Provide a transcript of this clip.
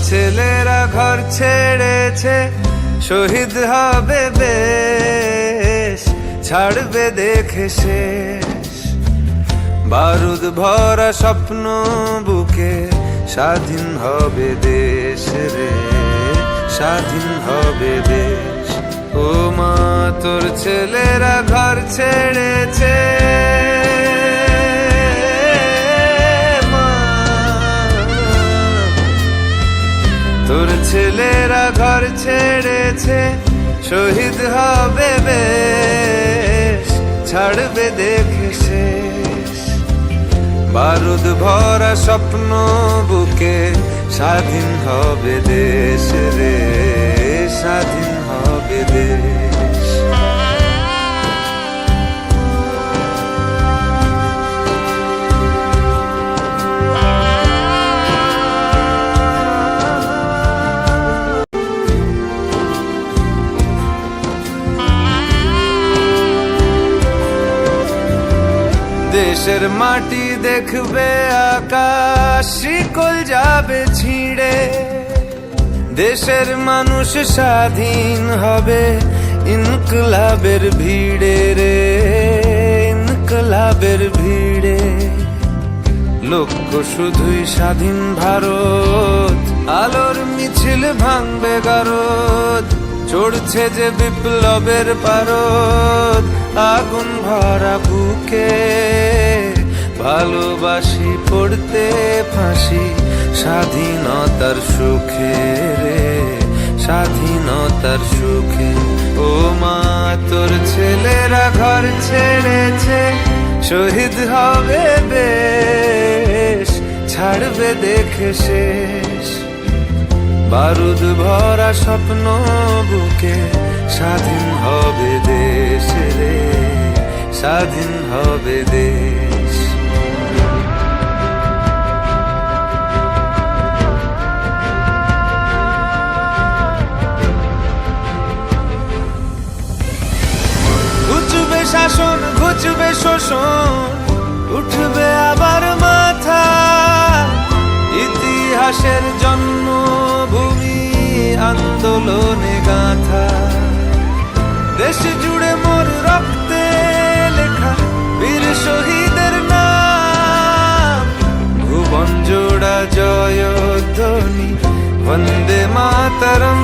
ছেলেরা ঘর ছেড়েছে, শহীদ হবে বেশ, ছাড়বে দেখে শেষ। বারুদ ভরা স্বপ্ন বুকে, স্বাধীন হবে দেশ রে, স্বাধীন হবে দেশ। ও মা তোর ছেলেরা ঘর ছেড়েছে, তোর ছেলেরা ঘর ছেড়েছে, শহীদ হবে বেশ, ছাড়বে দেখে শেষ। বারুদ ভরা স্বপ্ন বুকে, স্বাধীন হবে দেশ রে, স্বাধীন হবে দেশ। দেশের মাটি দেখবে আকাশ, শিকল যাবে ছিঁড়ে। দেশের মানুষ স্বাধীন হবে ইনকলাবের ভিড়ে রে, ইনকলাবের ভিড়ে। লক্ষ্য শুধুই স্বাধীন ভারত, আলোর মিছিল ভাঙবে গারদ। চড়ছে যে বিপ্লবের পারদ, আগুন ভরা বুকে, ভালোবাসি পড়তে ফাঁসি, স্বাধীনতার সুখে রে, স্বাধীনতার সুখে। ও মা তোর ছেলেরা ঘর ছেড়েছে, শহীদ হবে বেশ, ছাড়বে দেখে শেষ। বারুদ ভরা স্বপ্ন বুকে, স্বাধীন হবে দেশ রে, স্বাধীন হবে দেশ। ঘুচবে শাসন, ঘুচবে শোষণ, উঠবে আবার মাথা। ইতিহাসের জন্মভূমি, আন্দোলনে গাথা। দেশ জুড়ে মোর রক্তে লেখা বীর শহীদের নাম। ভুবন জোড়া জয়ধ্বনি, বন্দে মাতরম।